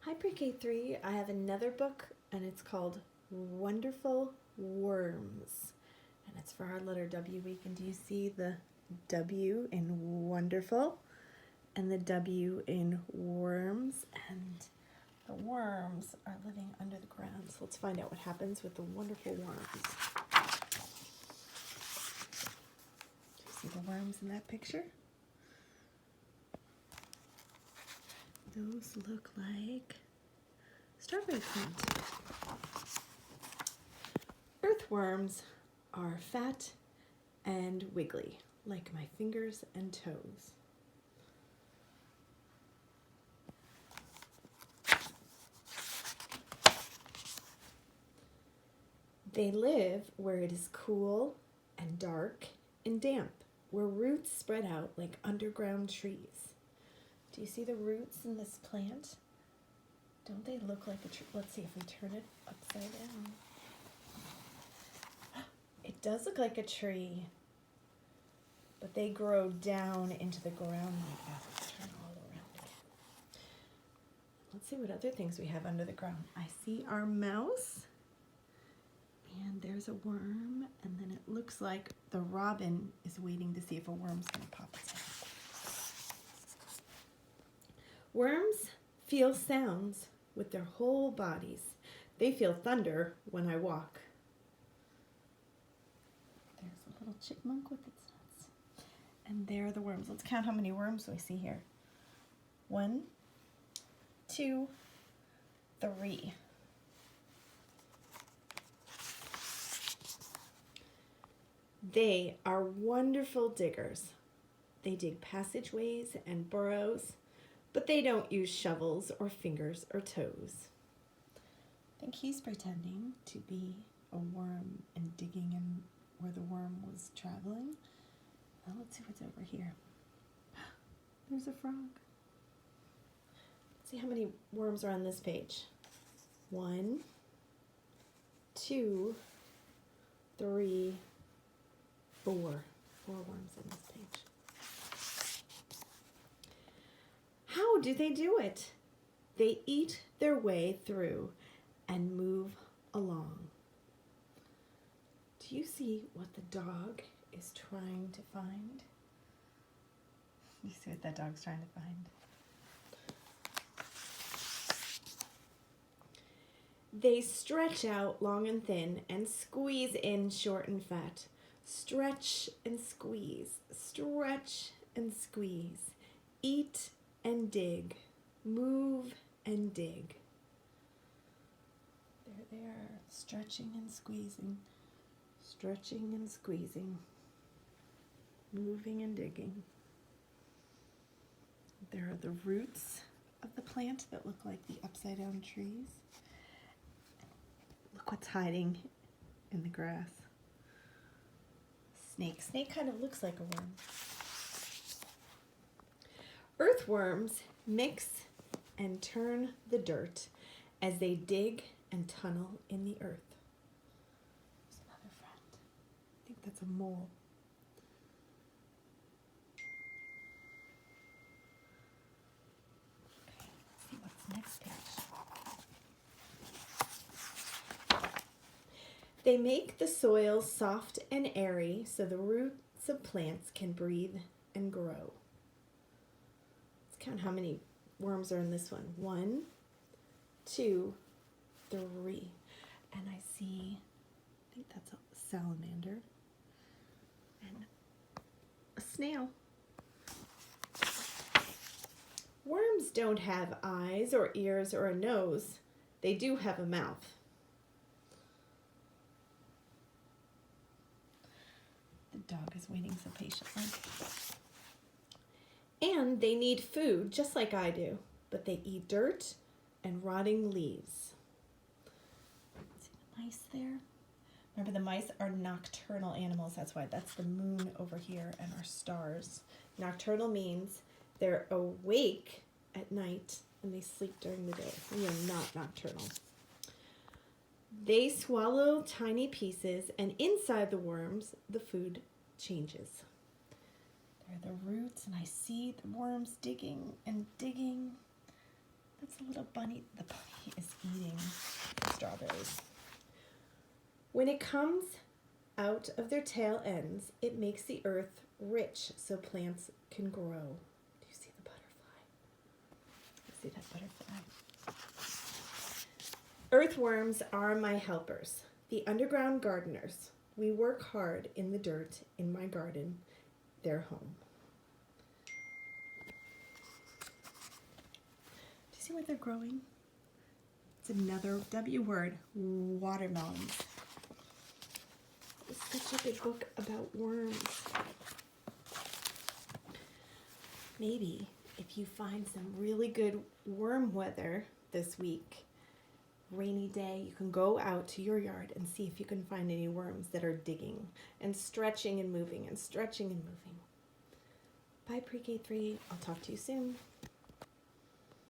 Hi Pre-K3, I have another book and it's called Wonderful Worms. And it's for our letter W week. And do you see the W in wonderful and the W in worms? And the worms are living under the ground. So let's find out what happens with the wonderful worms. Do you see the worms in that picture? Those look like strawberry plant. Earthworms are fat and wiggly, like my fingers and toes. They live where it is cool and dark and damp, where roots spread out like underground trees. Do you see the roots in this plant? Don't they look like a tree? Let's see if we turn it upside down. It does look like a tree, but they grow down into the ground like that. Let's turn all around it. Let's see what other things we have under the ground. I see our mouse, and there's a worm, and then it looks like the robin is waiting to see if a worm's going to pop its head. Worms feel sounds with their whole bodies. They feel thunder when I walk. There's a little chipmunk with its nuts. And there are the worms. Let's count how many worms we see here. 1, 2, 3. They are wonderful diggers. They dig passageways and burrows, but they don't use shovels or fingers or toes. I think he's pretending to be a worm and digging in where the worm was traveling. Now let's see what's over here. There's a frog. Let's see how many worms are on this page. 1, 2, 3, 4. 4 worms on this page. How do they do it? They eat their way through and move along. Do you see what the dog is trying to find? You see what that dog's trying to find? They stretch out long and thin and squeeze in short and fat. Stretch and squeeze, stretch and squeeze. Eat and dig, move and dig. There they are, stretching and squeezing, moving and digging. There are the roots of the plant that look like the upside down trees. Look what's hiding in the grass. Snake. Snake kind of looks like a worm. Earthworms mix and turn the dirt as they dig and tunnel in the earth. There's another friend. I think that's a mole. Okay, let's see what's next page. They make the soil soft and airy so the roots of plants can breathe and grow. Let's count how many worms are in this one. 1, 2, 3. And I see, I think that's a salamander and a snail. Worms don't have eyes or ears or a nose. They do have a mouth. The dog is waiting so patiently. And they need food just like I do, but they eat dirt and rotting leaves. See the mice there? Remember, the mice are nocturnal animals. That's why that's the moon over here and our stars. Nocturnal means they're awake at night and they sleep during the day. We are not nocturnal. They swallow tiny pieces, and inside the worms, the food changes. There are the roots, and I see the worms digging and digging. That's It's a little bunny. The bunny is eating strawberries. When it comes out of their tail ends, it makes the earth rich so plants can grow. Do you see the butterfly? You see that butterfly? Earthworms are my helpers, the underground gardeners. We work hard in the dirt in my garden, their home. Do you see where they're growing? It's another W word, watermelons. It's such a big book about worms. Maybe if you find some really good worm weather this week, rainy day, you can go out to your yard and see if you can find any worms that are digging and stretching and moving and stretching and moving. Bye, Pre-K 3. I'll talk to you soon.